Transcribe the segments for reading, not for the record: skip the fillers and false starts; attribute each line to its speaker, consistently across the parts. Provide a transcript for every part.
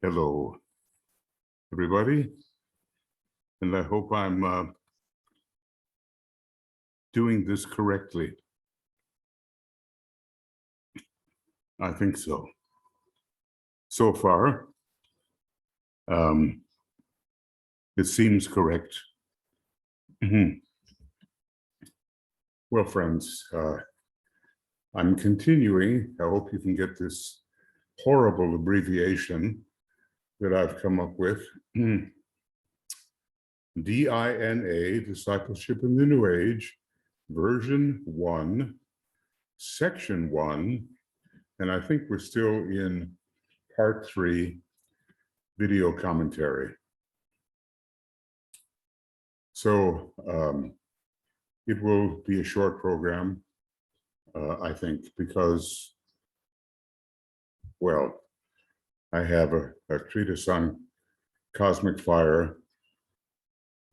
Speaker 1: Hello, everybody, and I hope I'm doing this correctly. I think so. So far, it seems correct. Well, friends, I'm continuing. I hope you can get this horrible abbreviation that I've come up with. DINA, Discipleship in the New Age, version 1, section 1, and I think we're still in part 3, video commentary. So it will be a short program, I think, because, well, I have a treatise on cosmic fire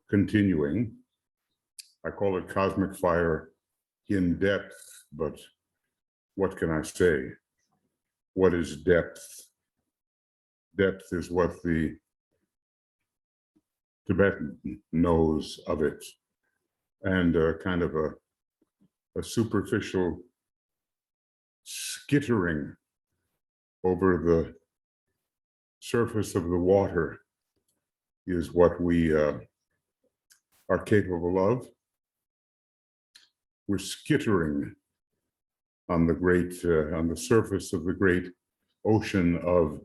Speaker 1: continuing. I call it cosmic fire in depth, but what can I say? What is depth? Depth is what the Tibetan knows of it, and kind of a superficial skittering over the surface of the water is what we are capable of. We're skittering on the great, on the surface of the great ocean of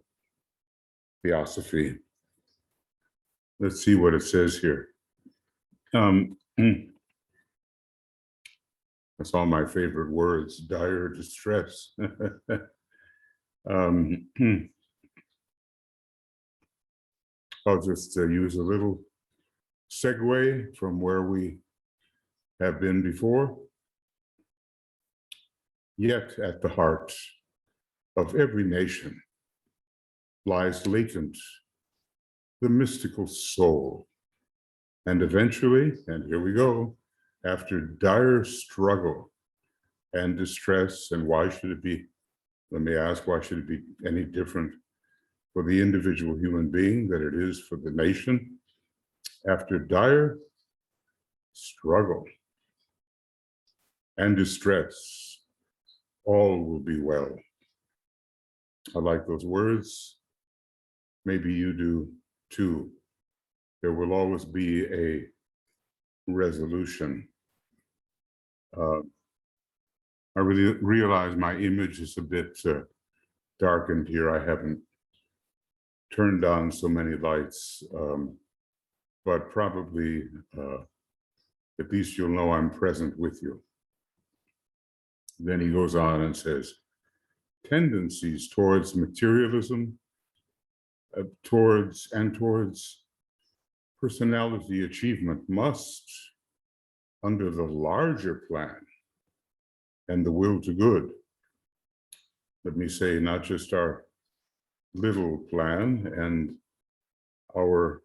Speaker 1: theosophy. Let's see what it says here. That's all my favorite words, dire distress. I'll just use a little segue from where we have been before. Yet at the heart of every nation lies latent the mystical soul. And eventually, and here we go, after dire struggle and distress, and why should it be, let me ask, why should it be any different for the individual human being than it is for the nation? After dire struggle and distress, all will be well. I like those words. Maybe you do too. There will always be a resolution. I really realize my image is a bit darkened here. I haven't turned on so many lights, but probably at least you'll know I'm present with you. Then he goes on and says, tendencies towards materialism, towards personality achievement must, under the larger plan and the will to good, let me say, not just our little plan and our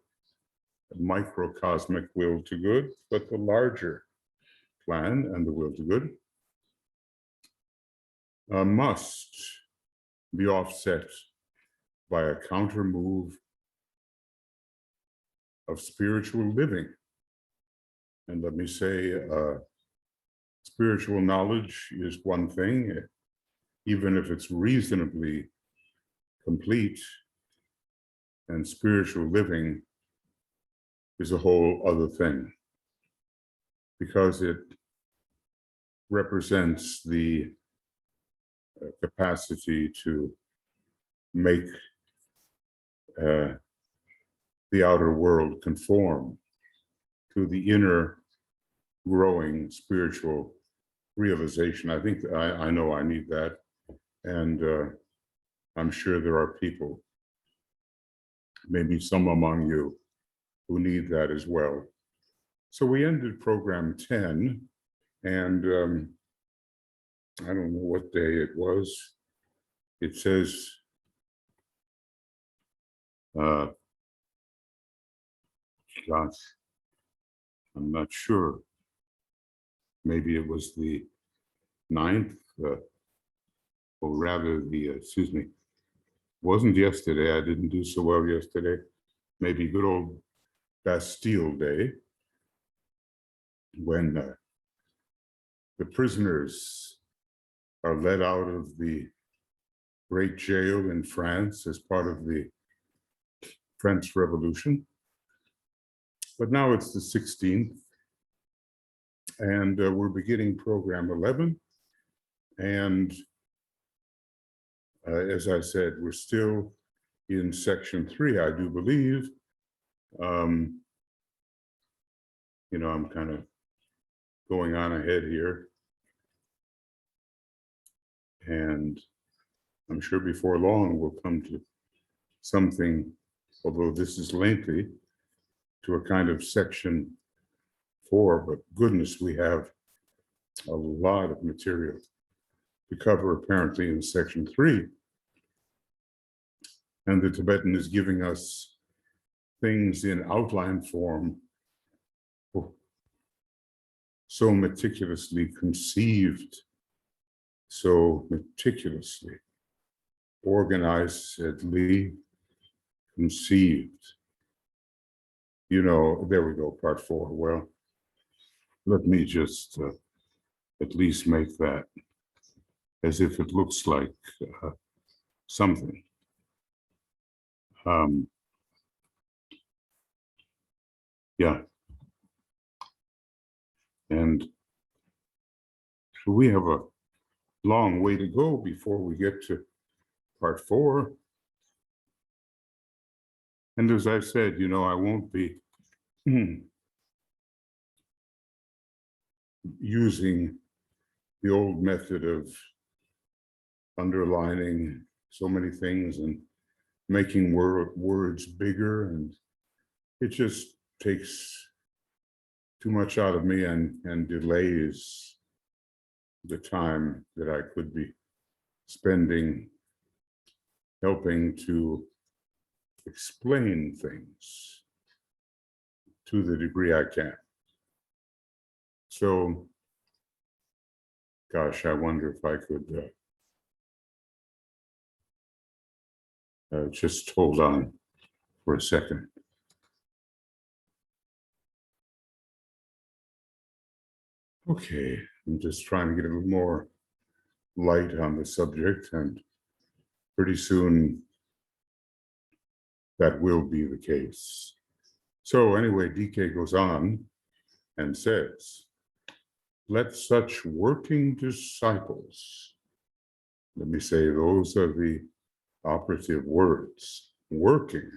Speaker 1: microcosmic will to good, but the larger plan and the will to good, must be offset by a counter move of spiritual living. And let me say, spiritual knowledge is one thing, even if it's reasonably complete, and spiritual living is a whole other thing, because it represents the capacity to make the outer world conform to the inner growing spiritual realization. I think I know I need that, and I'm sure there are people, maybe some among you, who need that as well. So we ended program 10, and I don't know what day it was. It says, gosh, I'm not sure. Maybe it was the 9th, or rather the, excuse me, Wasn't yesterday. I didn't do so well yesterday. Maybe good old Bastille Day, when the prisoners are let out of the great jail in France as part of the French Revolution. But now it's the 16th, and we're beginning program 11. And as I said, we're still in section 3, I do believe. I'm kind of going on ahead here. And I'm sure before long we'll come to something, although this is lengthy, to a kind of section 4, but goodness, we have a lot of material to cover apparently in section 3. And the Tibetan is giving us things in outline form, so meticulously conceived, so meticulously organizedly conceived. There we go, part 4. Well, let me just at least make that as if it looks like something. Yeah. And so we have a long way to go before we get to part 4. And as I said, I won't be using the old method of underlining so many things and making words bigger, and it just takes too much out of me and delays the time that I could be spending helping to explain things to the degree I can. So, gosh, I wonder if I could just hold on for a second. Okay, I'm just trying to get a little more light on the subject, and pretty soon that will be the case. So anyway, DK goes on and says, let such working disciples, let me say those are the operative words, working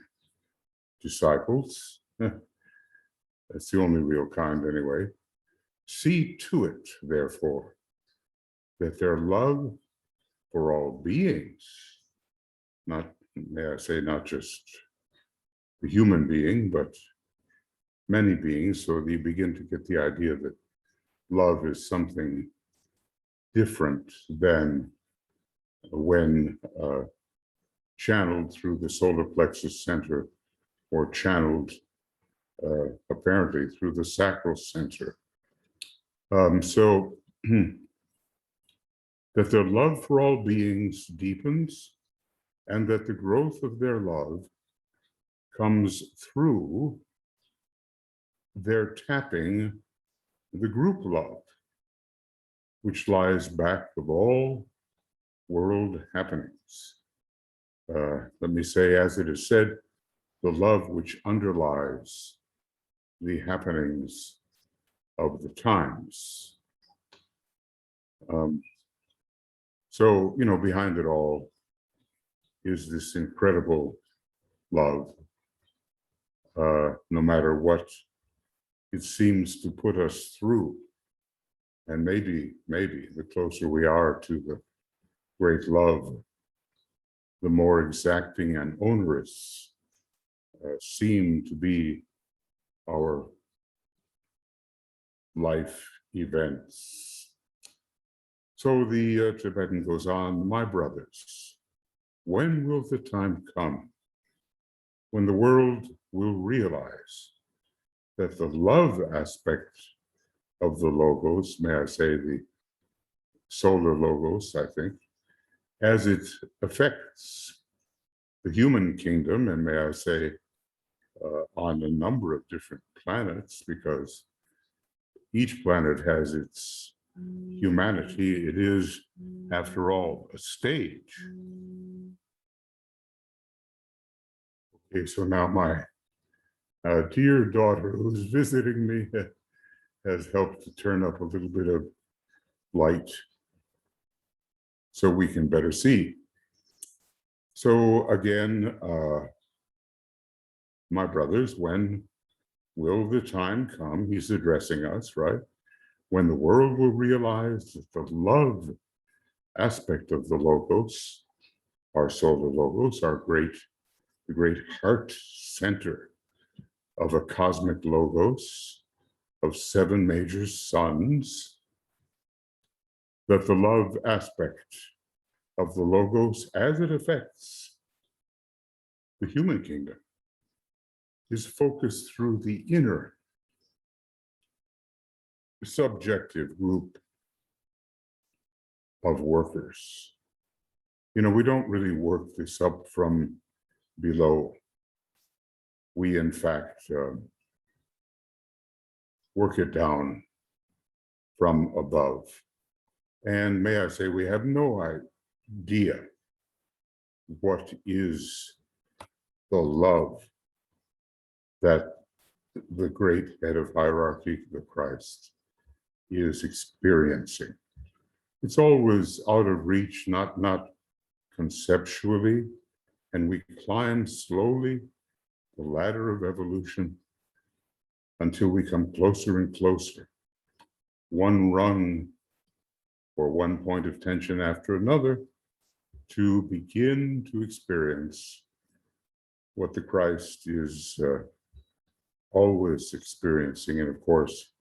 Speaker 1: disciples, that's the only real kind anyway, see to it, therefore, that their love for all beings, may I say, not just the human being, but many beings, so you begin to get the idea that love is something different than when channeled through the solar plexus center or channeled apparently through the sacral center. So that their love for all beings deepens, and that the growth of their love comes through their tapping the group love, which lies back of all world happenings. Let me say, as it is said, the love which underlies the happenings of the times. So, behind it all is this incredible love, no matter what it seems to put us through. And maybe the closer we are to the great love, the more exacting and onerous seem to be our life events. So the Tibetan goes on, my brothers, when will the time come when the world will realize that the love aspect of the logos, may I say the solar logos, I think, as it affects the human kingdom, and may I say, on a number of different planets, because each planet has its humanity. It is, after all, a stage. Okay, so now my dear daughter, who's visiting me, has helped to turn up a little bit of light so we can better see. So again, my brothers, when will the time come, he's addressing us, right? When the world will realize that the love aspect of the Logos, our solar Logos, the great heart center of a cosmic Logos of 7 major suns, that the love aspect of the Logos as it affects the human kingdom is focused through the inner subjective group of workers. You know, we don't really work this up from below. We, in fact, work it down from above. And may I say, we have no idea what is the love that the great head of hierarchy, the Christ, is experiencing. It's always out of reach, not conceptually, and we climb slowly the ladder of evolution until we come closer and closer, one rung or one point of tension after another, to begin to experience what the Christ is always experiencing. And of course,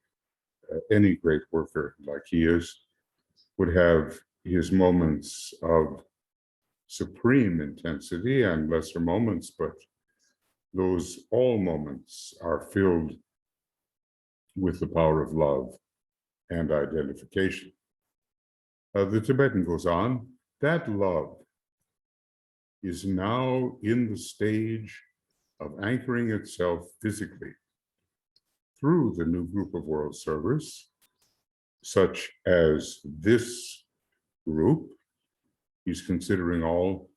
Speaker 1: any great worker like he is would have his moments of supreme intensity and lesser moments, but those all moments are filled with the power of love and identification. The Tibetan goes on, that love is now in the stage of anchoring itself physically through the new group of world servers, such as this group. He's considering all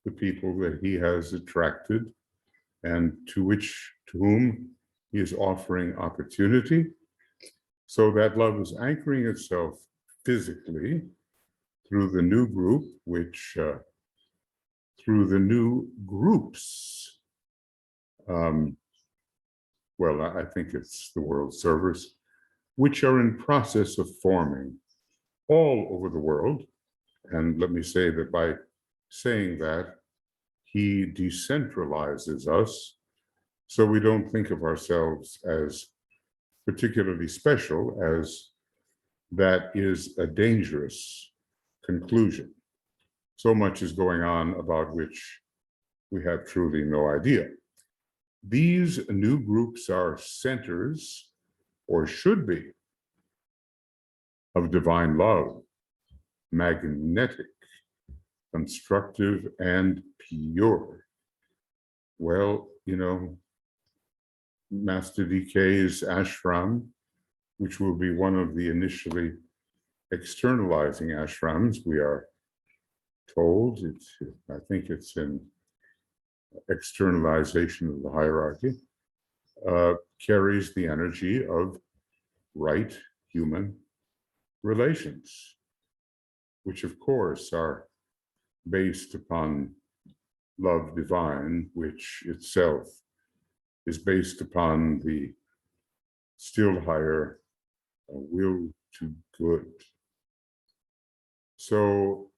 Speaker 1: the people that he has attracted and to whom he is offering opportunity. So that love is anchoring itself physically through the new group, which through the new groups. Well, I think it's the world servers, which are in process of forming all over the world. And let me say that by saying that, he decentralizes us, so we don't think of ourselves as particularly special, as that is a dangerous conclusion. So much is going on about which we have truly no idea. These new groups are centers, or should be, of divine love, magnetic, constructive, and pure. Well, you know, Master DK's ashram, which will be one of the initially externalizing ashrams, we are told, I think it's in externalization of the hierarchy, carries the energy of right human relations, which of course are based upon love divine, which itself is based upon the still higher will to good. So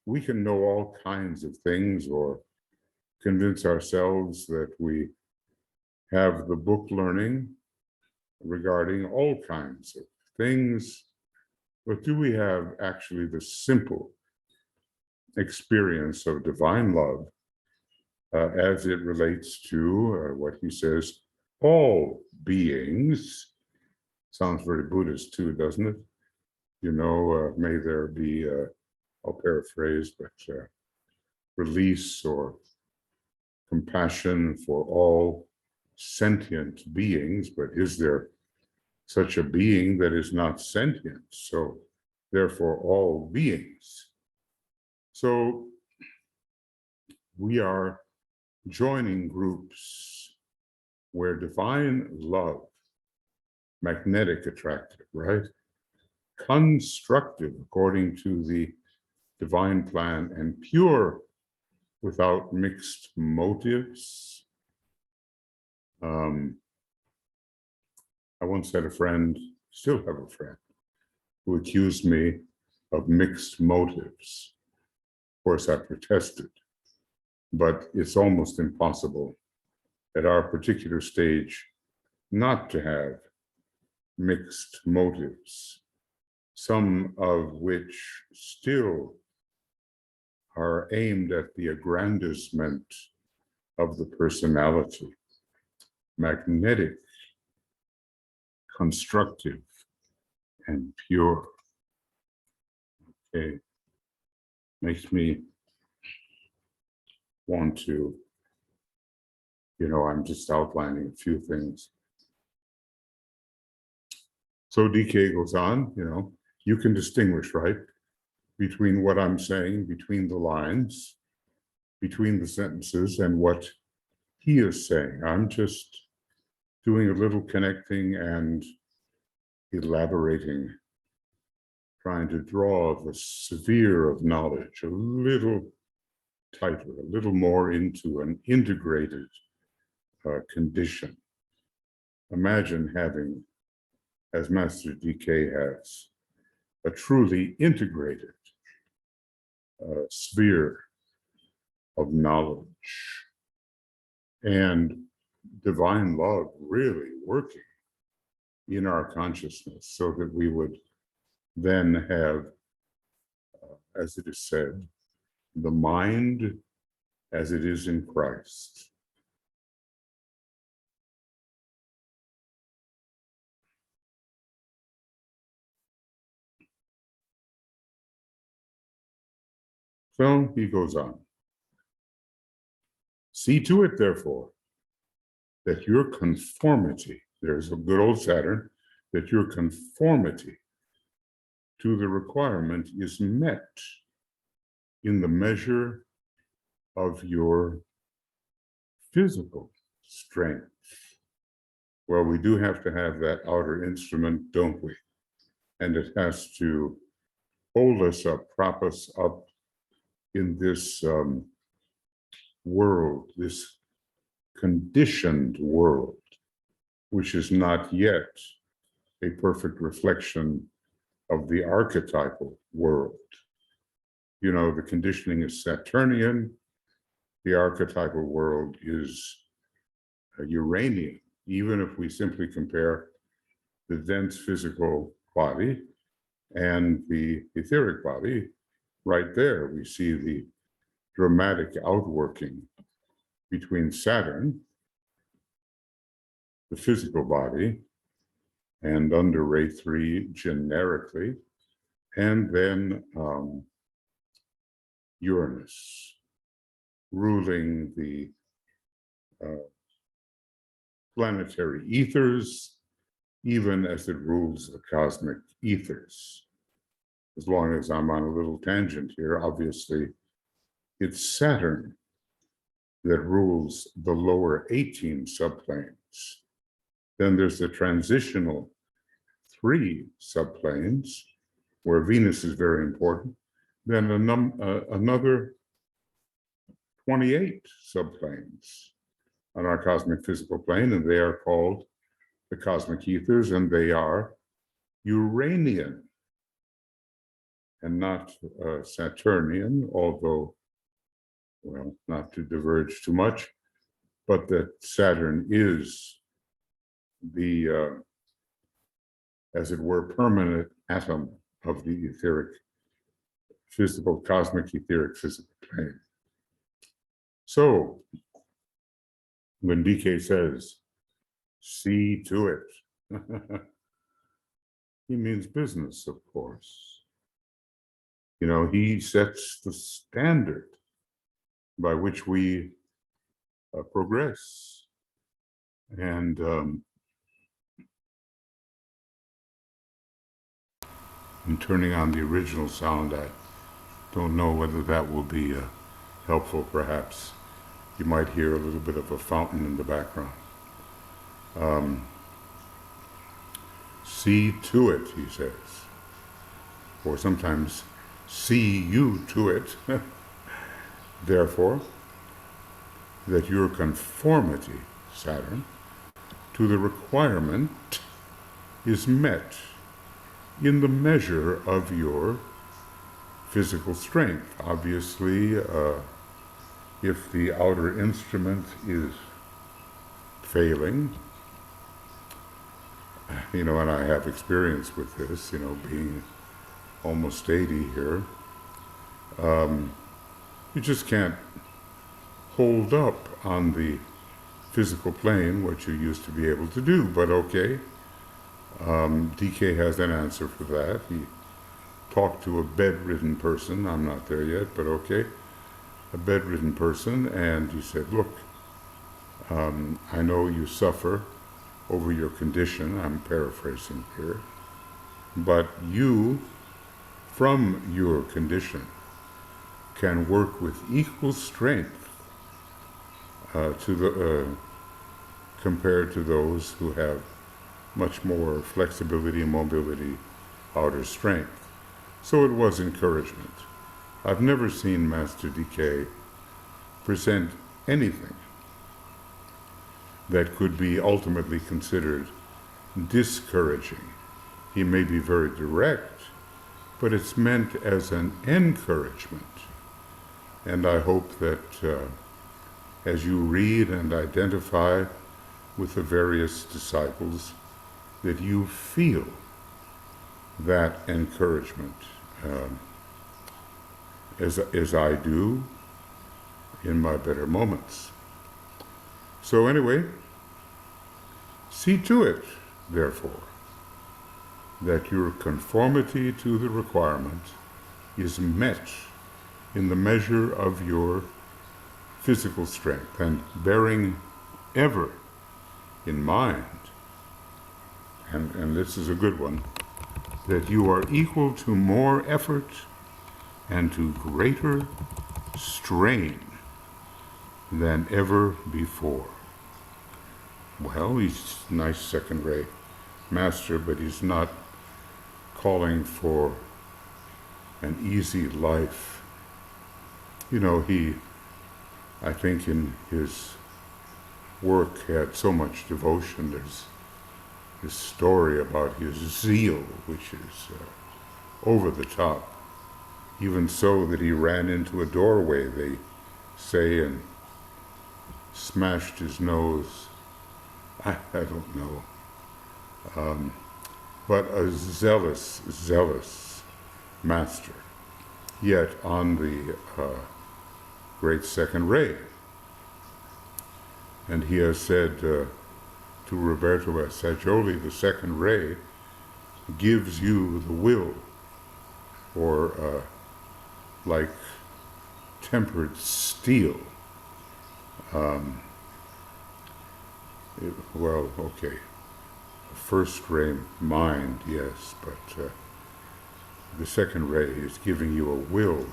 Speaker 1: we can know all kinds of things or convince ourselves that we have the book learning regarding all kinds of things, but do we have actually the simple experience of divine love as it relates to what he says, all beings? Sounds very Buddhist too, doesn't it? You know, may there be, I'll paraphrase, but release or compassion for all sentient beings, but is there such a being that is not sentient? So therefore all beings. So we are joining groups where divine love, magnetic attractive, right? Constructive according to the divine plan, and pure without mixed motives. I once had a friend, still have a friend, who accused me of mixed motives. Of course, I protested, but it's almost impossible at our particular stage not to have mixed motives, some of which still are aimed at the aggrandizement of the personality, magnetic, constructive, and pure. Okay, makes me want to, I'm just outlining a few things. So DK goes on, you can distinguish, right, between what I'm saying, between the lines, between the sentences, and what he is saying. I'm just doing a little connecting and elaborating, trying to draw the sphere of knowledge a little tighter, a little more into an integrated condition. Imagine having, as Master DK has, a truly integrated sphere of knowledge and divine love really working in our consciousness, so that we would then have, as it is said, the mind as it is in Christ. So he goes on. See to it, therefore, that your conformity, there's a good old Saturn, that your conformity to the requirement is met in the measure of your physical strength. Well, we do have to have that outer instrument, don't we? And it has to hold us up, prop us up in this world, this conditioned world, which is not yet a perfect reflection of the archetypal world. The conditioning is Saturnian, the archetypal world is Uranian. Even if we simply compare the dense physical body and the etheric body, right there we see the dramatic outworking between Saturn, the physical body, and under Ray 3 generically, and then Uranus ruling the planetary ethers, even as it rules the cosmic ethers. As long as I'm on a little tangent here, obviously, it's Saturn that rules the lower 18 subplanes. Then there's the transitional 3 subplanes, where Venus is very important. Then another 28 subplanes on our cosmic physical plane, and they are called the cosmic ethers, and they are Uranian and not Saturnian, although, well, not to diverge too much, but that Saturn is the, as it were, permanent atom of the etheric, physical, cosmic etheric physical plane. So, when DK says, see to it, he means business, of course. He sets the standard by which we progress. And I'm turning on the original sound. I don't know whether that will be helpful, perhaps. You might hear a little bit of a fountain in the background. See to it, he says. Or sometimes, see you to it. Therefore, that your conformity, Saturn, to the requirement is met in the measure of your physical strength. Obviously, if the outer instrument is failing, and I have experience with this, being almost 80 here, you just can't hold up on the physical plane what you used to be able to do, but okay. DK has an answer for that. He talked to a bedridden person, I'm not there yet, but okay, a bedridden person, and he said, look, I know you suffer over your condition, I'm paraphrasing here, but you, from your condition, can work with equal strength compared to those who have much more flexibility, mobility, outer strength. So it was encouragement. I've never seen Master DK present anything that could be ultimately considered discouraging. He may be very direct, but it's meant as an encouragement. And I hope that as you read and identify with the various disciples, that you feel that encouragement, as I do in my better moments. So anyway, see to it, therefore, that your conformity to the requirement is met in the measure of your physical strength, and bearing ever in mind, and this is a good one, that you are equal to more effort and to greater strain than ever before. Well, he's a nice second-rate master, but he's not calling for an easy life. He, I think in his work, had so much devotion. There's this story about his zeal, which is over the top. Even so that he ran into a doorway, they say, and smashed his nose. I don't know. But a zealous master, yet on the great second ray. And he has said to Roberto Assagioli, the second ray gives you the will, or like tempered steel. Well, okay, first ray mind, yes, but the second ray is giving you a will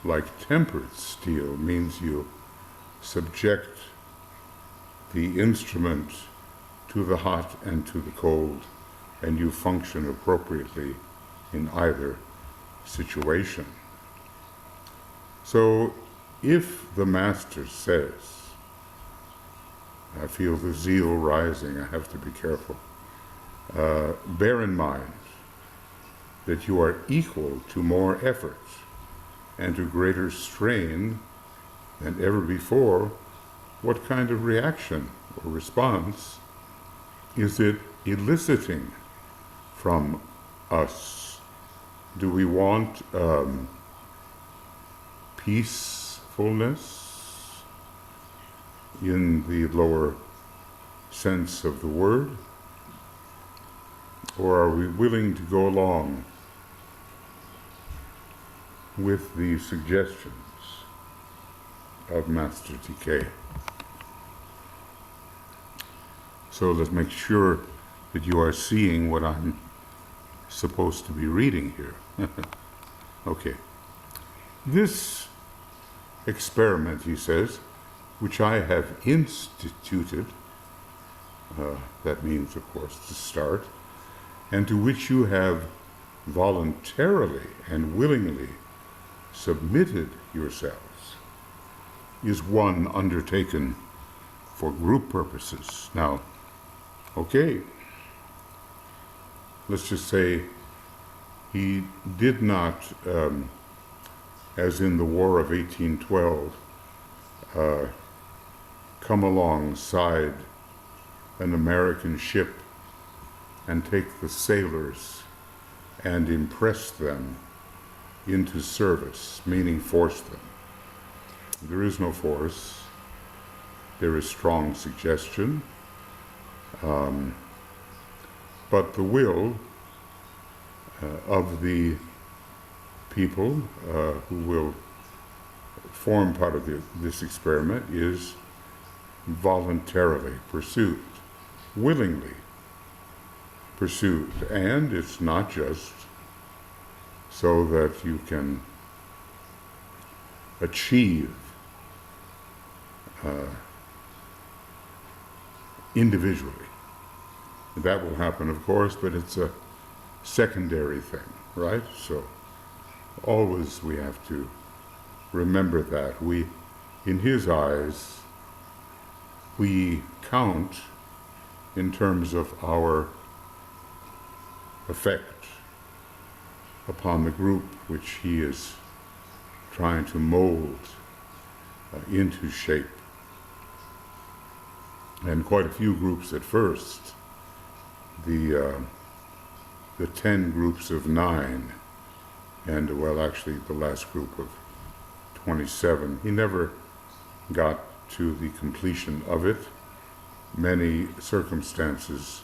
Speaker 1: like tempered steel, means you subject the instrument to the hot and to the cold, and you function appropriately in either situation. So if the master says, I feel the zeal rising, I have to be careful, bear in mind that you are equal to more effort and to greater strain than ever before, what kind of reaction or response is it eliciting from us? Do we want peacefulness in the lower sense of the word? Or are we willing to go along with the suggestions of Master DK? So let's make sure that you are seeing what I'm supposed to be reading here. Okay. This experiment, he says, which I have instituted, that means, of course, to start, and to which you have voluntarily and willingly submitted yourselves, is one undertaken for group purposes. Now, okay, let's just say he did not, as in the War of 1812, come alongside an American ship and take the sailors and impress them into service, meaning force them. There is no force. There is strong suggestion. But the will of the people who will form part of this experiment is voluntarily pursued, willingly pursued. And it's not just so that you can achieve individually. That will happen, of course, but it's a secondary thing, right? So always we have to remember that. In his eyes, we count in terms of our effect upon the group which he is trying to mold into shape. And quite a few groups at first, the 10 groups of 9, and well, actually the last group of 27, he never got to the completion of it. Many circumstances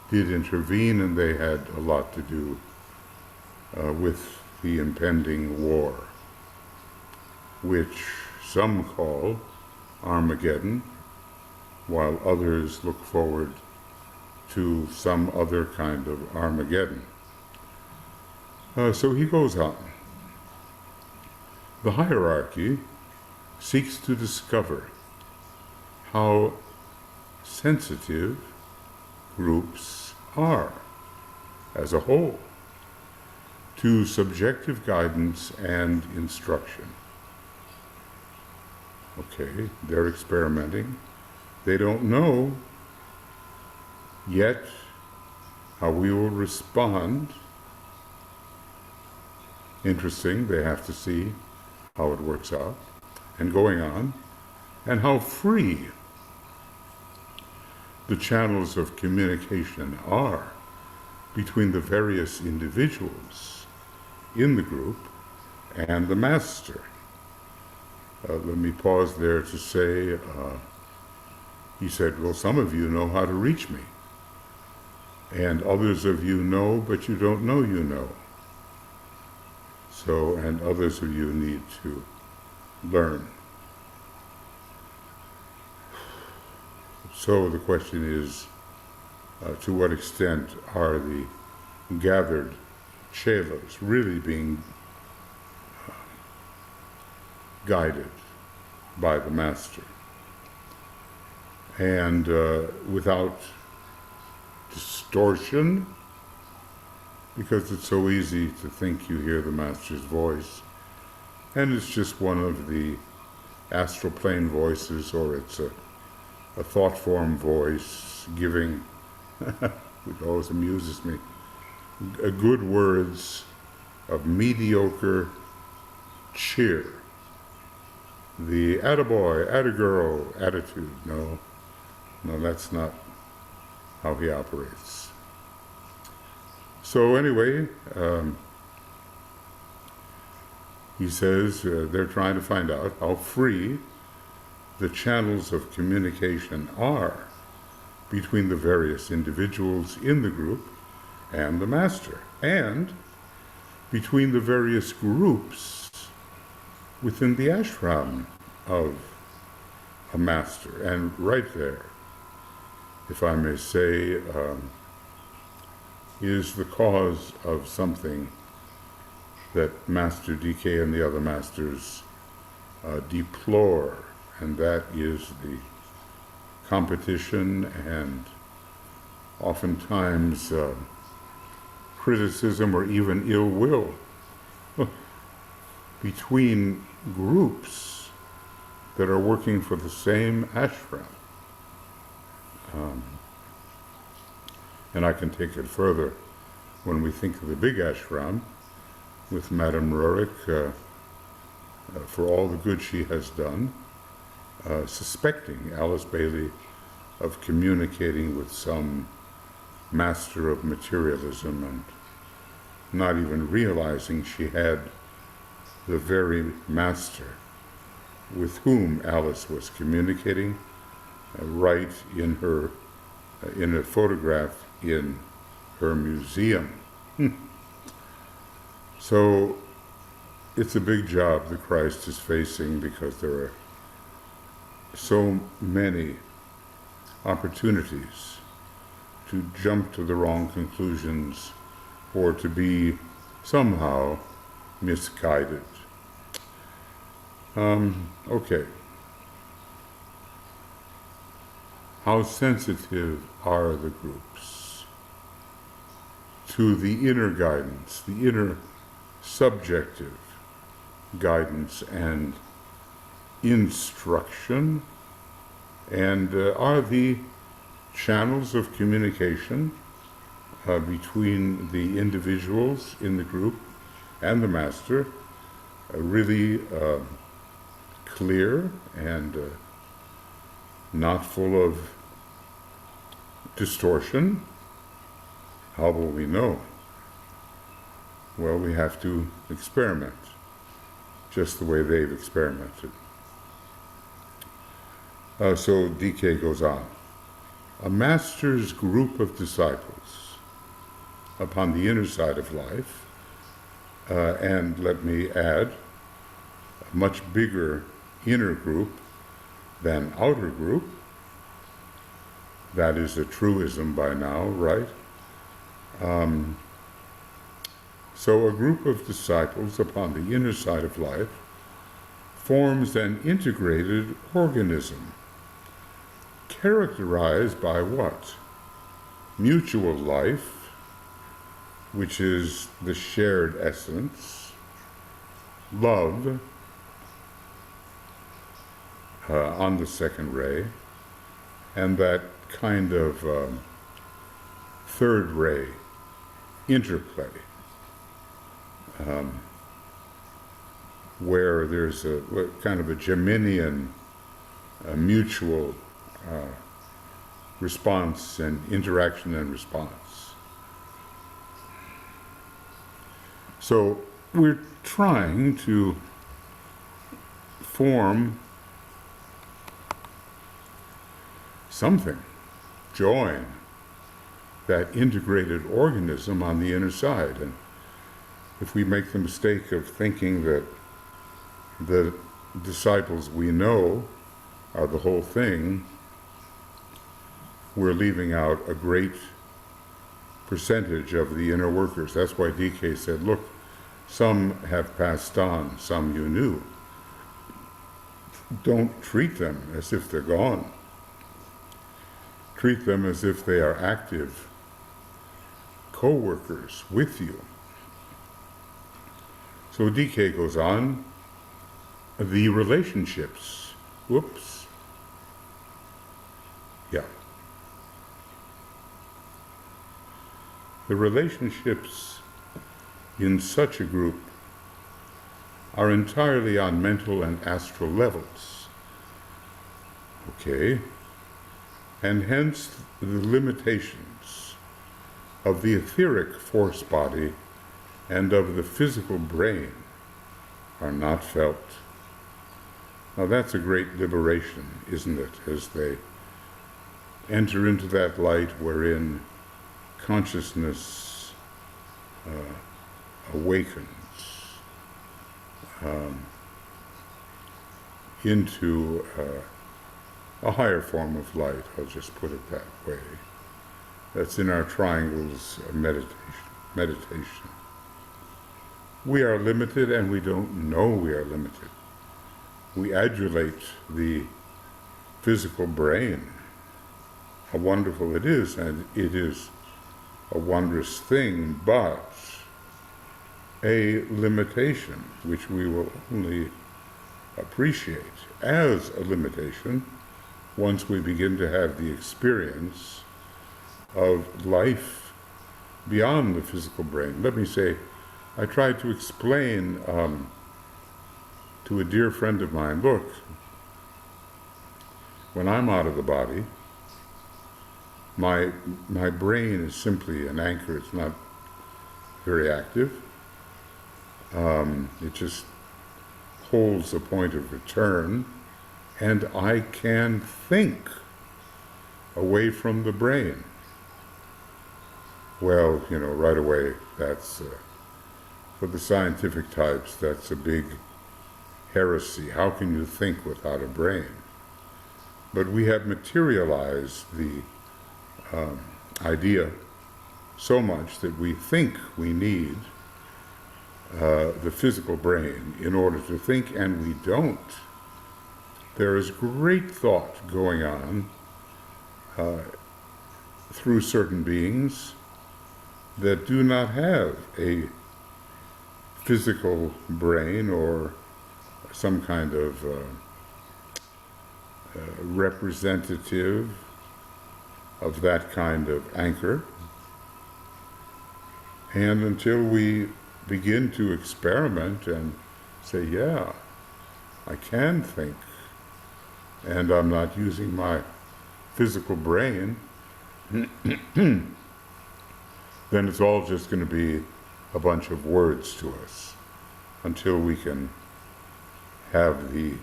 Speaker 1: did intervene, and they had a lot to do with the impending war, which some call Armageddon, while others look forward to some other kind of Armageddon. So he goes on. The hierarchy seeks to discover how sensitive groups are as a whole to subjective guidance and instruction. Okay, they're experimenting. They don't know yet how we will respond. Interesting, they have to see how it works out, and going on, and how free the channels of communication are between the various individuals in the group and the master. Let me pause there to say, he said, well, some of you know how to reach me, and others of you know, but you don't know you know. So, and others of you need to learn. So the question is, to what extent are the gathered chelas really being guided by the master? And without distortion, because it's so easy to think you hear the master's voice, and it's just one of the astral plane voices, or it's a thought form voice giving, which always amuses me, good words of mediocre cheer. The attaboy, attagirl attitude. No, that's not how he operates. So anyway, he says they're trying to find out how free the channels of communication are between the various individuals in the group and the master, and between the various groups within the ashram of a master. And right there if I may say, is the cause of something that Master DK and the other masters deplore, and that is the competition and oftentimes criticism or even ill will between groups that are working for the same ashram. And I can take it further when we think of the big ashram with Madame Rurik, for all the good she has done, suspecting Alice Bailey of communicating with some master of materialism and not even realizing she had the very master with whom Alice was communicating right in her, in a photograph in her museum. So it's a big job that Christ is facing, because there are so many opportunities to jump to the wrong conclusions or to be somehow misguided. Okay. How sensitive are the groups to the inner guidance, the inner subjective guidance and instruction? And are the channels of communication between the individuals in the group and the master really clear and not full of distortion? How will we know? Well, we have to experiment, just the way they've experimented. So DK goes on. A master's group of disciples upon the inner side of life, and let me add, a much bigger inner group than outer group. That is a truism by now, right? So a group of disciples upon the inner side of life forms an integrated organism, characterized by what? Mutual life, which is the shared essence, love on the second ray, and that kind of third ray interplay, where there's a kind of a Geminian mutual response and interaction and response. So we're trying to form something, join that integrated organism on the inner side. And if we make the mistake of thinking that the disciples we know are the whole thing, we're leaving out a great percentage of the inner workers. That's why DK said, look, some have passed on, some you knew. Don't treat them as if they're gone. Treat them as if they are active co-workers with you. So DK goes on, the relationships, whoops, yeah. The relationships in such a group are entirely on mental and astral levels, okay? And hence the limitations of the etheric force body and of the physical brain are not felt. Now that's a great liberation, isn't it, as they enter into that light wherein consciousness awakens into a higher form of light, I'll just put it that way. That's in our triangles meditation. We are limited and we don't know we are limited. We adulate the physical brain. How wonderful it is, and it is a wondrous thing, but a limitation which we will only appreciate as a limitation once we begin to have the experience of life beyond the physical brain. Let me say, I tried to explain to a dear friend of mine, look, when I'm out of the body, my brain is simply an anchor. It's not very active. It just holds a point of return, and I can think away from the brain. Well, right away, that's, for the scientific types, that's a big heresy. How can you think without a brain? But we have materialized the idea so much that we think we need the physical brain in order to think, and we don't. There is great thought going on through certain beings that do not have a physical brain or some kind of representative of that kind of anchor. And until we begin to experiment and say, yeah, I can think, and I'm not using my physical brain, then it's all just going to be a bunch of words to us until we can have the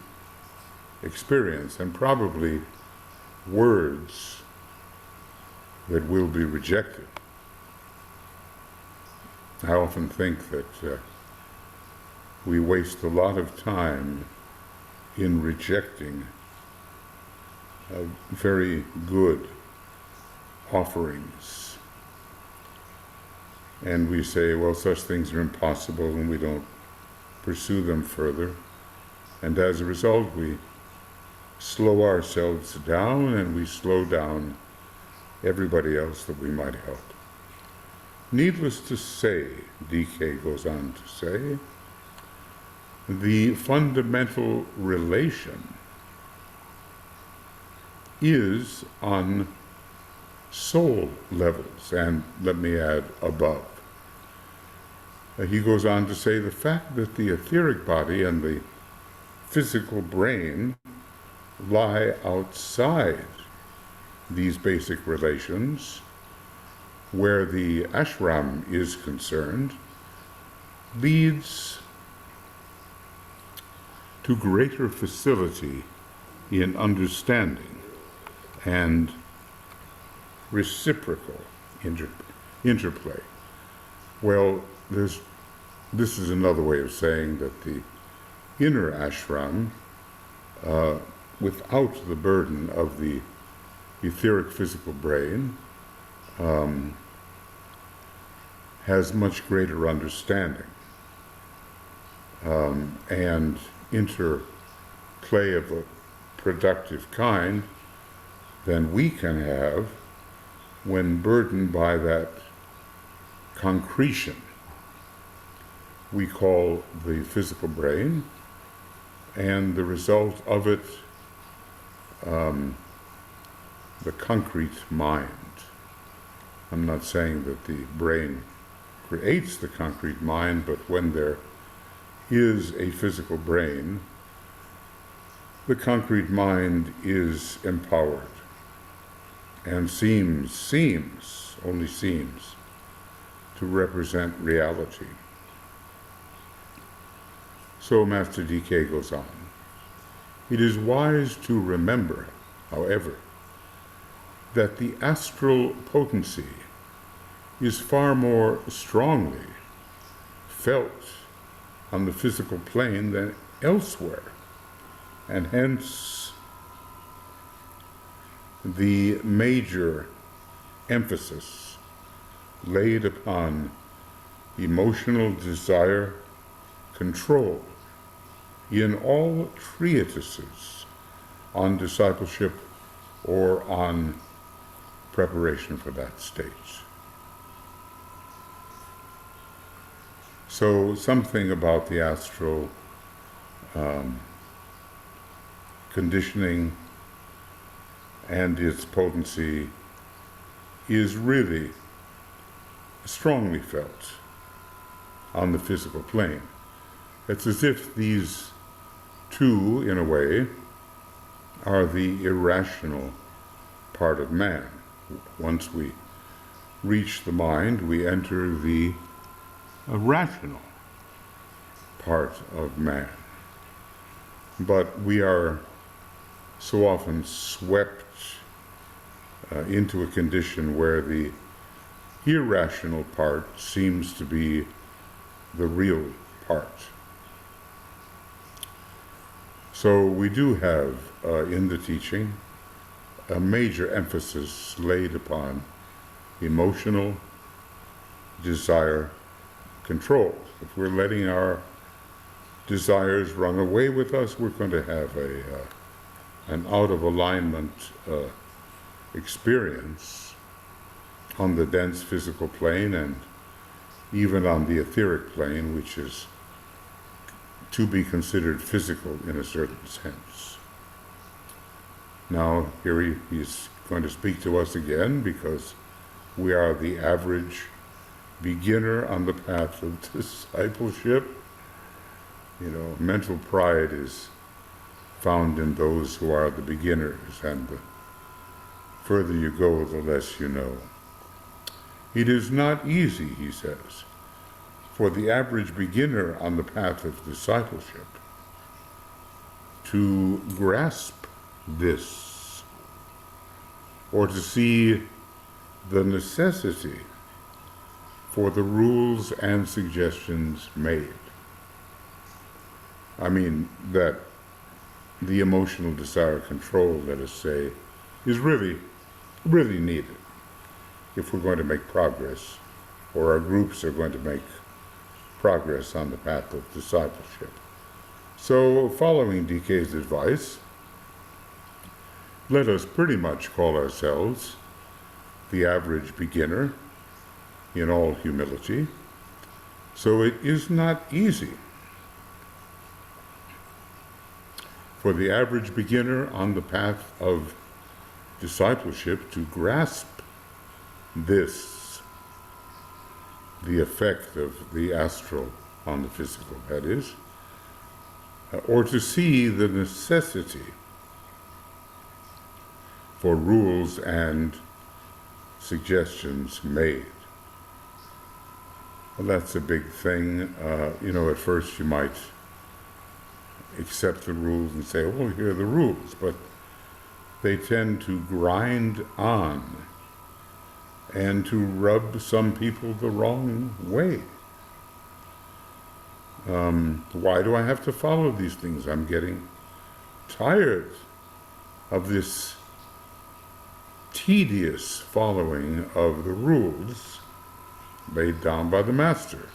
Speaker 1: experience, and probably words that will be rejected. I often think that we waste a lot of time in rejecting very good offerings. And we say, well, such things are impossible, and we don't pursue them further. And as a result, we slow ourselves down, and we slow down everybody else that we might help. Needless to say, DK goes on to say, the fundamental relation is on soul levels, and let me add, above. He goes on to say the fact that the etheric body and the physical brain lie outside these basic relations, where the ashram is concerned, leads to greater facility in understanding and reciprocal interplay. Well, this is another way of saying that the inner ashram, without the burden of the etheric physical brain, has much greater understanding and interplay of a productive kind than we can have when burdened by that concretion we call the physical brain, and the result of it, the concrete mind. I'm not saying that the brain creates the concrete mind, but when there is a physical brain, the concrete mind is empowered and only seems, to represent reality. So Master DK goes on. It is wise to remember, however, that the astral potency is far more strongly felt on the physical plane than elsewhere, and hence the major emphasis laid upon emotional desire control in all treatises on discipleship or on preparation for that stage. So something about the astral conditioning and its potency is really strongly felt on the physical plane. It's as if these two, in a way, are the irrational part of man. Once we reach the mind, we enter the rational part of man. But we are so often swept into a condition where the irrational part seems to be the real part. So we do have in the teaching a major emphasis laid upon emotional desire control. If we're letting our desires run away with us, we're going to have an out of alignment experience on the dense physical plane and even on the etheric plane, which is to be considered physical in a certain sense. Now, here he's going to speak to us again because we are the average beginner on the path of discipleship. You know, mental pride is found in those who are the beginners, and the further you go, the less you know. It is not easy, he says, for the average beginner on the path of discipleship to grasp this, or to see the necessity for the rules and suggestions made. I mean, that the emotional desire control, let us say, is really needed if we're going to make progress, or our groups are going to make progress on the path of discipleship. So, following DK's advice, let us pretty much call ourselves the average beginner in all humility. So it is not easy for the average beginner on the path of discipleship to grasp this, the effect of the astral on the physical, that is, or to see the necessity for rules and suggestions made. Well, that's a big thing. At first you might accept the rules and say, well, here are the rules, but they tend to grind on and to rub some people the wrong way. Why do I have to follow these things? I'm getting tired of this tedious following of the rules laid down by the master,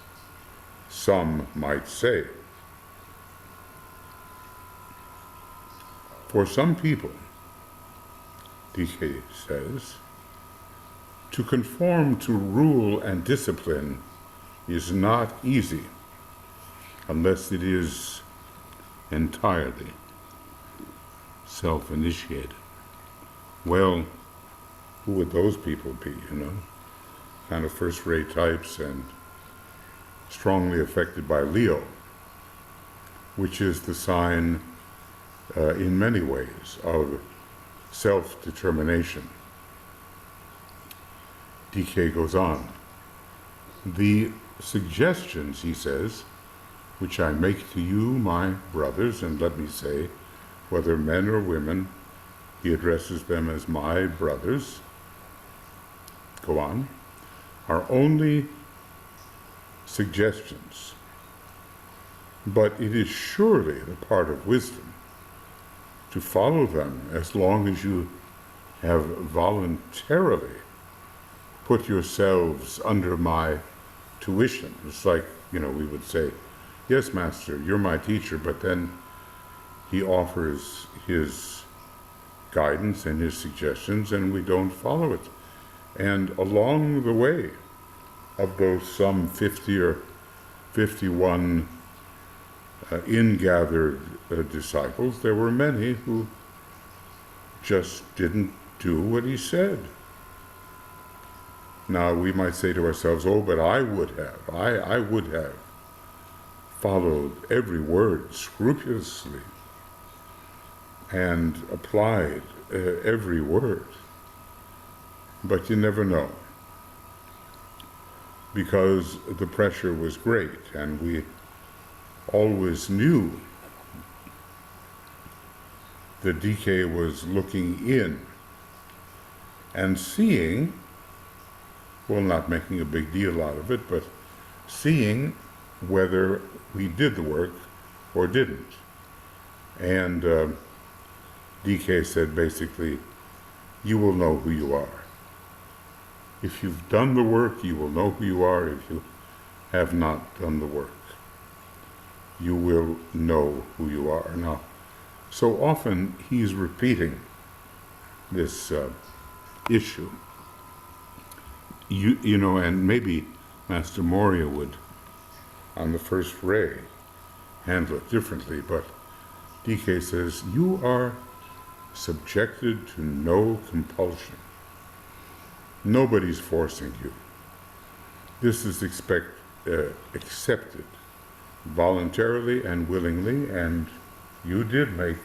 Speaker 1: some might say. For some people, DK says, to conform to rule and discipline is not easy unless it is entirely self-initiated. Well, who would those people be, Kind of first-rate types and strongly affected by Leo, which is the sign, in many ways, of self-determination. DK goes on. The suggestions, he says, which I make to you, my brothers, and let me say, whether men or women, he addresses them as my brothers, go on, are only suggestions, but it is surely the part of wisdom to follow them as long as you have voluntarily put yourselves under my tuition. It's like, we would say, yes, Master, you're my teacher, but then he offers his guidance and his suggestions, and we don't follow it. And along the way, of those some 50 or 51 ingathered disciples, there were many who just didn't do what he said. Now, we might say to ourselves, oh, but I would have followed every word scrupulously and applied every word. But you never know, because the pressure was great, and we always knew that DK was looking in and seeing, well, not making a big deal out of it, but seeing whether we did the work or didn't. And DK said basically, you will know who you are. If you've done the work, you will know who you are. If you have not done the work, you will know who you are. Now, so often he's repeating this issue. And maybe Master Moria would, on the first ray, handle it differently, but DK says, you are subjected to no compulsion. Nobody's forcing you. This is accepted voluntarily and willingly, and you did make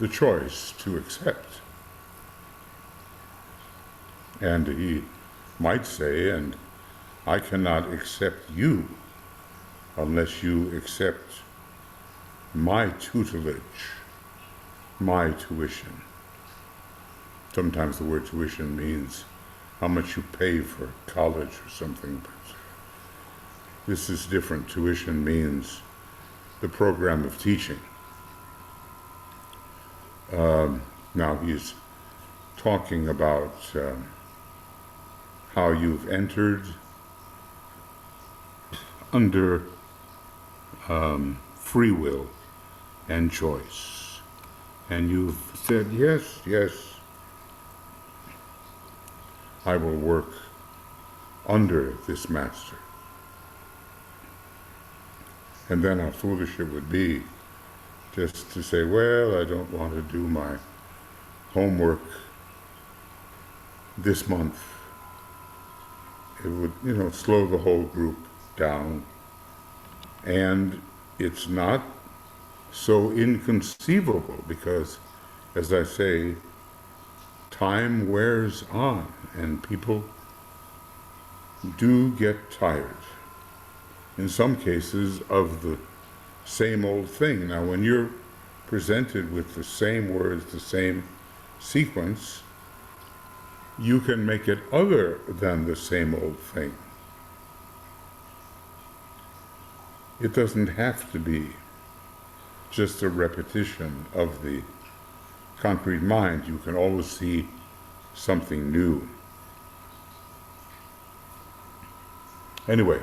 Speaker 1: the choice to accept. And he might say, and I cannot accept you unless you accept my tutelage, my tuition. Sometimes the word tuition means how much you pay for college or something, but this is different. Tuition means the program of teaching. Now he's talking about how you've entered under free will and choice. And you've said, yes, I will work under this master. And then how foolish it would be just to say, well, I don't want to do my homework this month. It would, slow the whole group down. And it's not so inconceivable because, as I say, time wears on and people do get tired, in some cases, of the same old thing. Now, when you're presented with the same words, the same sequence, you can make it other than the same old thing. It doesn't have to be just a repetition of the concrete mind. You can always see something new. Anyway,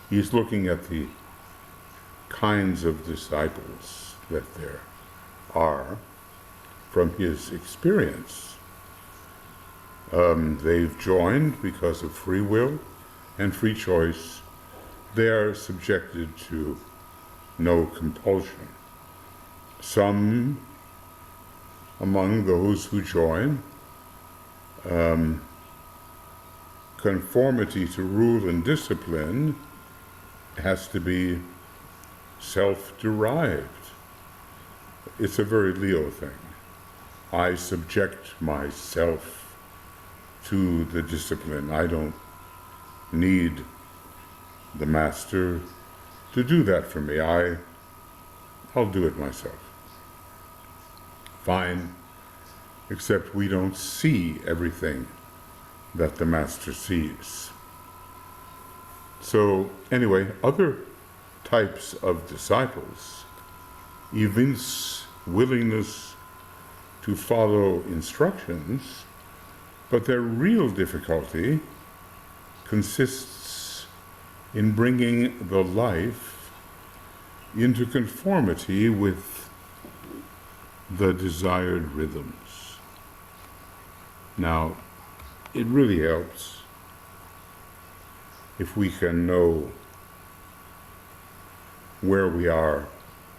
Speaker 1: he's looking at the kinds of disciples that there are from his experience. They've joined because of free will and free choice. They are subjected to no compulsion. Some among those who join, conformity to rule and discipline has to be self-derived. It's a very Leo thing. I subject myself to the discipline. I don't need the master to do that for me. I'll do it myself. Fine, except we don't see everything that the master sees. So anyway, other types of disciples evince willingness to follow instructions, but their real difficulty consists in bringing the life into conformity with the desired rhythms. Now, it really helps if we can know where we are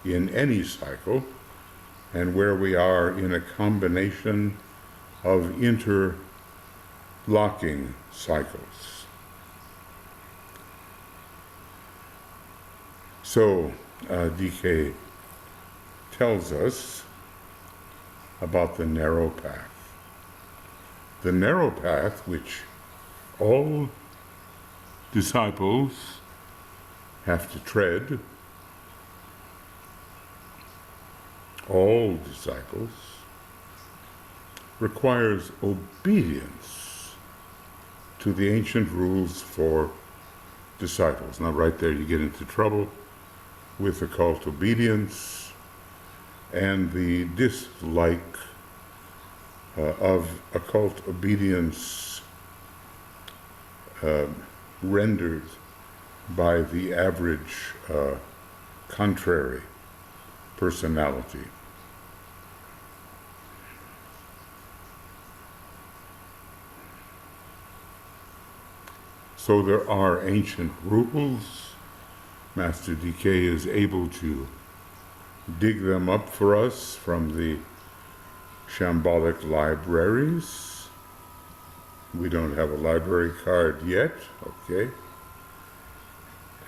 Speaker 1: in any cycle and where we are in a combination of interlocking cycles. So, DK tells us about the narrow path. The narrow path which all disciples have to tread, all disciples, requires obedience to the ancient rules for disciples. Now right there you get into trouble with occult obedience and the dislike of occult obedience rendered by the average contrary personality. So there are ancient rules. Master DK is able to dig them up for us from the shambolic libraries. We don't have a library card yet, okay?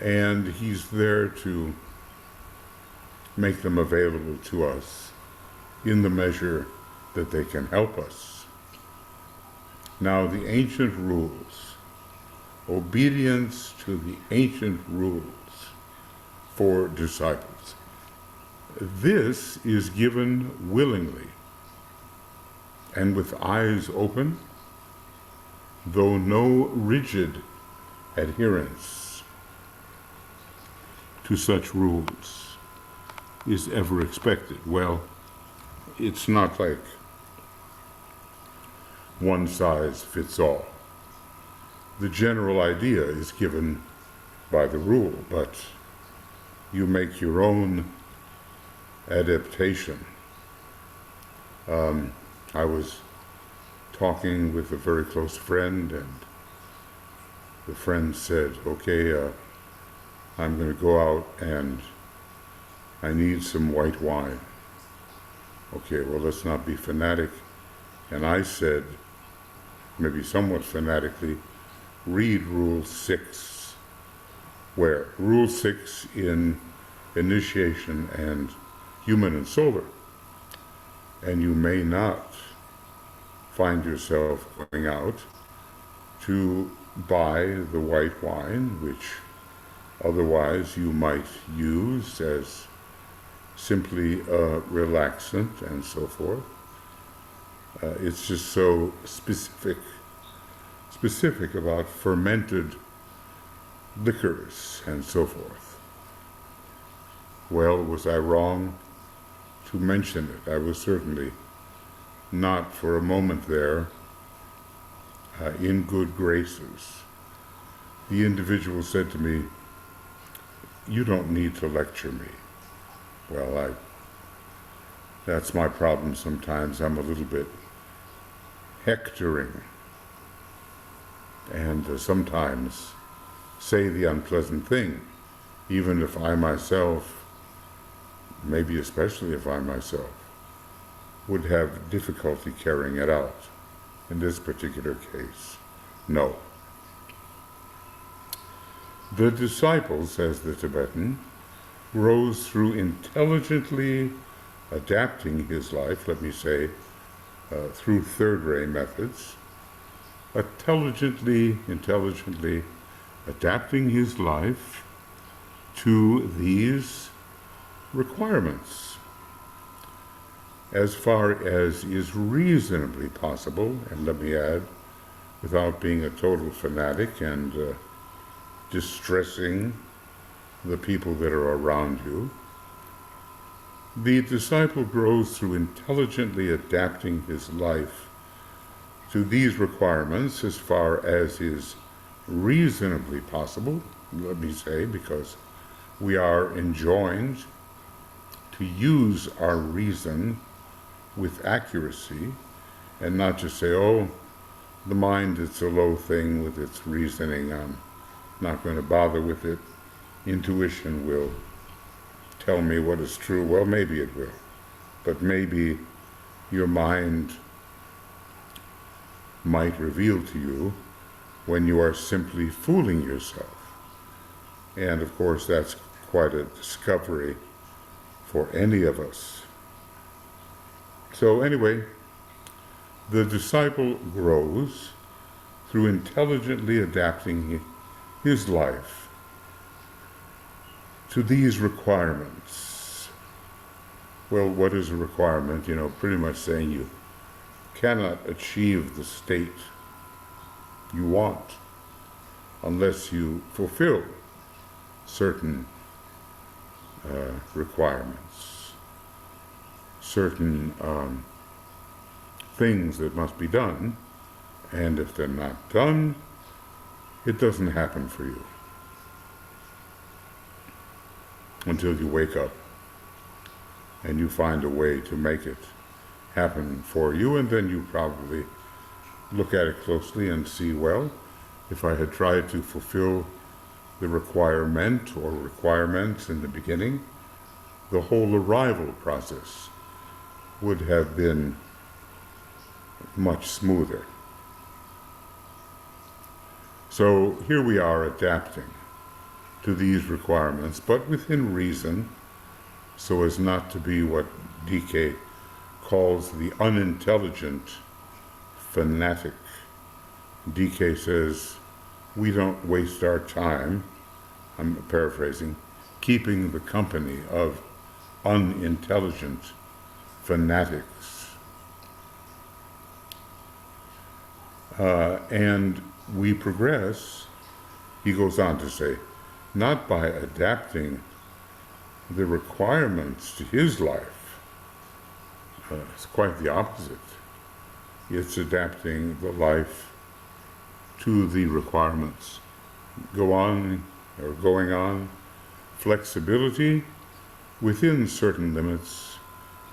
Speaker 1: And he's there to make them available to us in the measure that they can help us. Now, the ancient rules, obedience to the ancient rules for disciples. This is given willingly and with eyes open, though no rigid adherence to such rules is ever expected. Well, it's not like one size fits all. The general idea is given by the rule, but you make your own adaptation. I was talking with a very close friend, and the friend said, okay, I'm going to go out and I need some white wine. Okay, well, let's not be fanatic. And I said, maybe somewhat fanatically, read Rule 6, where Rule 6 in initiation and human and solar, and you may not find yourself going out to buy the white wine, which otherwise you might use as simply a relaxant and so forth. It's just so specific about fermented liquors and so forth. Well, was I wrong to mention it? I was certainly not for a moment there in good graces. The individual said to me, you don't need to lecture me. Well, that's my problem sometimes. I'm a little bit hectoring, and sometimes say the unpleasant thing, even if I myself, maybe especially if I myself, would have difficulty carrying it out. In this particular case, no. The disciple, says the Tibetan, rose through intelligently adapting his life, let me say, through third-ray methods, intelligently adapting his life to these requirements as far as is reasonably possible, and let me add, without being a total fanatic and distressing the people that are around you. The disciple grows through intelligently adapting his life to these requirements as far as is reasonably possible, let me say, because we are enjoined to use our reason with accuracy and not just say, oh, the mind, it's a low thing with its reasoning, I'm not going to bother with it. Intuition will tell me what is true. Well, maybe it will, but maybe your mind might reveal to you when you are simply fooling yourself. And of course, that's quite a discovery for any of us. So anyway, the disciple grows through intelligently adapting his life to these requirements. Well, what is a requirement? Pretty much saying you cannot achieve the state you want unless you fulfill certain requirements, certain things that must be done, and if they're not done, it doesn't happen for you until you wake up and you find a way to make it happen for you, and then you probably look at it closely and see, well, if I had tried to fulfill the requirement or requirements in the beginning, the whole arrival process would have been much smoother. So here we are adapting to these requirements, but within reason, so as not to be what DK calls the unintelligent fanatic. DK says, we don't waste our time, I'm paraphrasing, keeping the company of unintelligent fanatics. And we progress, he goes on to say, not by adapting the requirements to his life. It's quite the opposite. It's adapting the life to the requirements. Going on. Flexibility within certain limits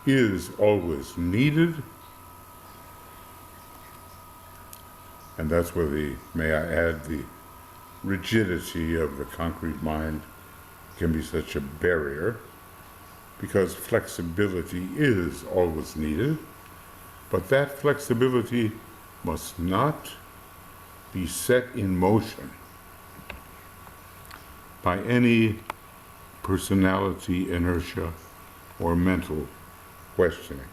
Speaker 1: is always needed. And that's where may I add, the rigidity of the concrete mind can be such a barrier, because flexibility is always needed, but that flexibility must not be set in motion by any personality inertia or mental questioning.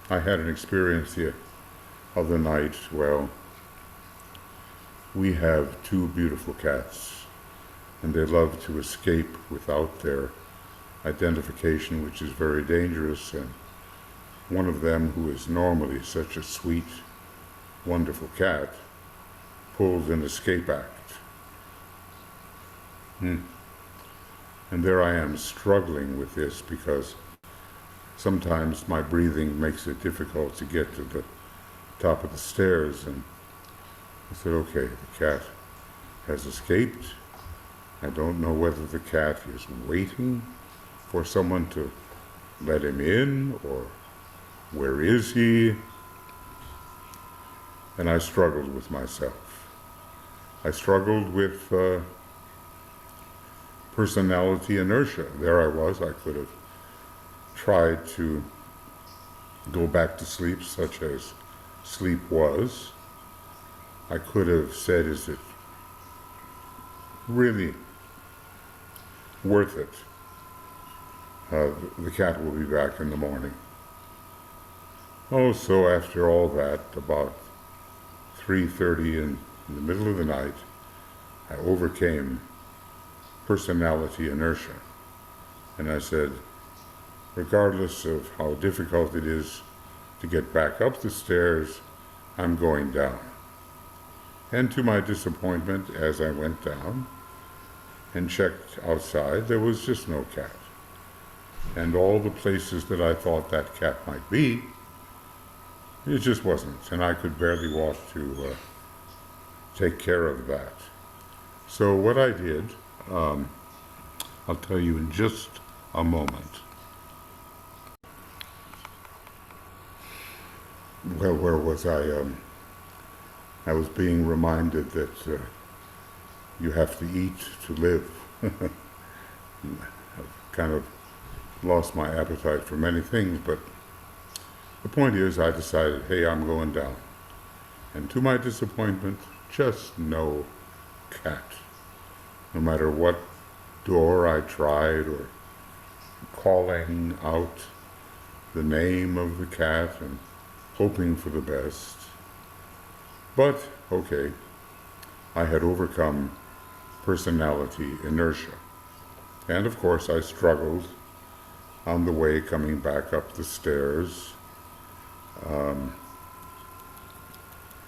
Speaker 1: I had an experience the other night. Well, we have two beautiful cats, and they love to escape without their identification, which is very dangerous, and one of them, who is normally such a sweet, wonderful cat, pulled an escape act. And there I am struggling with this, because sometimes my breathing makes it difficult to get to the top of the stairs, and I said, okay, the cat has escaped. I don't know whether the cat is waiting for someone to let him in, or where is he? And I struggled with myself. I struggled with personality inertia. There I was. I could have tried to go back to sleep, such as sleep was. I could have said, is it really worth it? The cat will be back in the morning. Oh, so after all that, about 3:30 in the middle of the night, I overcame personality inertia. And I said, regardless of how difficult it is to get back up the stairs, I'm going down. And to my disappointment, as I went down and checked outside, there was just no cat. and all the places that I thought that cat might be, it just wasn't, and I could barely walk to take care of that. So what I did, I'll tell you in just a moment. Well, where was I? I was being reminded that you have to eat to live. I've kind of lost my appetite for many things, but the point is I decided, hey, I'm going down. And to my disappointment, just no cat. No matter what door I tried or calling out the name of the cat and hoping for the best. But, okay, I had overcome personality inertia. And of course I struggled on the way coming back up the stairs,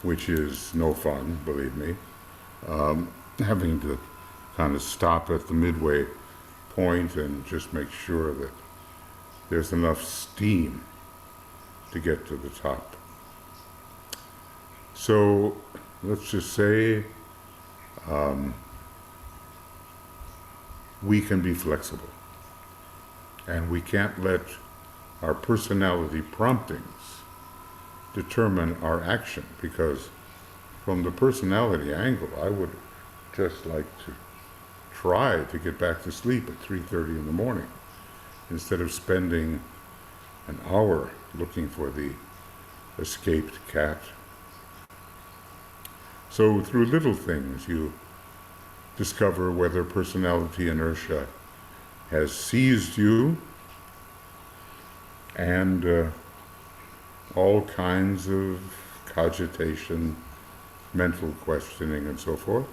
Speaker 1: which is no fun, believe me. Having to kind of stop at the midway point and just make sure that there's enough steam to get to the top. So let's just say we can be flexible, and we can't let our personality promptings determine our action, because from the personality angle, I would just like to try to get back to sleep at 3:30 in the morning instead of spending an hour looking for the escaped cat. So through little things, you discover whether personality inertia has seized you, and all kinds of cogitation, mental questioning, and so forth,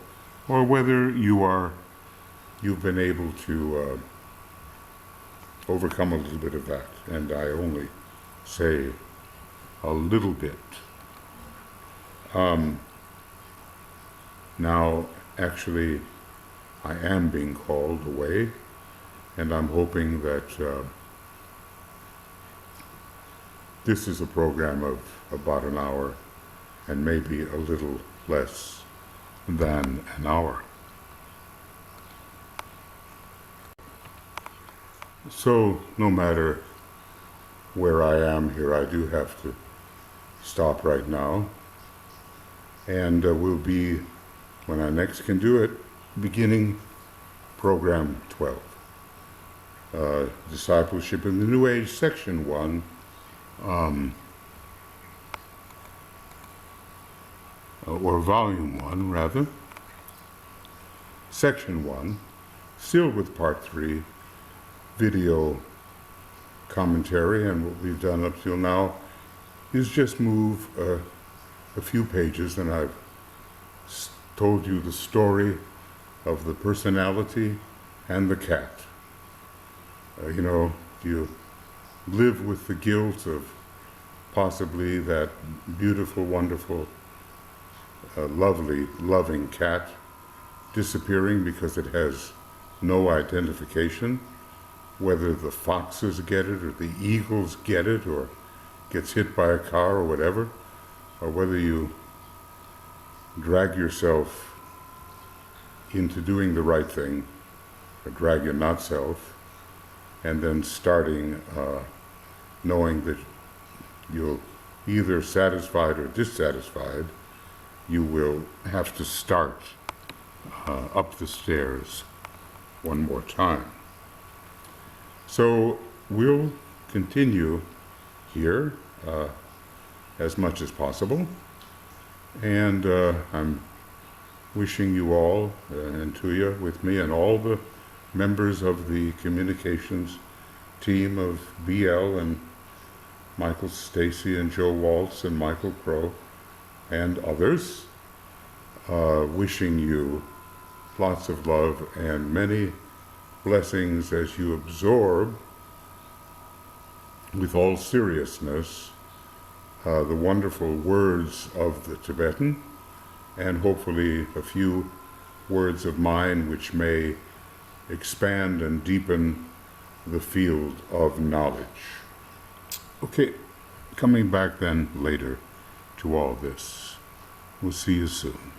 Speaker 1: or whether you've been able to overcome a little bit of that, and I only say a little bit. Now, actually, I am being called away, and I'm hoping that this is a program of about an hour, and maybe a little less than an hour. So, no matter where I am here, I do have to stop right now, and we'll be, when I next can do it, beginning program 12. Discipleship in the New Age, section 1, or volume 1 rather, section 1, still with part 3, video commentary, and what we've done up till now is just move a few pages, and I've told you the story of the personality and the cat. You live with the guilt of possibly that beautiful, wonderful, lovely, loving cat disappearing because it has no identification, whether the foxes get it or the eagles get it or gets hit by a car or whatever, or whether you drag yourself into doing the right thing, or drag your not self, and then starting knowing that you'll either satisfied or dissatisfied, you will have to start up the stairs one more time. So we'll continue here as much as possible, and I'm wishing you all, and Tuya with me, and all the members of the communications team of BL, and Michael Stacy and Joe Waltz and Michael Crow and others, wishing you lots of love and many blessings as you absorb with all seriousness the wonderful words of the Tibetan, and hopefully a few words of mine which may expand and deepen the field of knowledge. Okay, coming back then later to all this. We'll see you soon.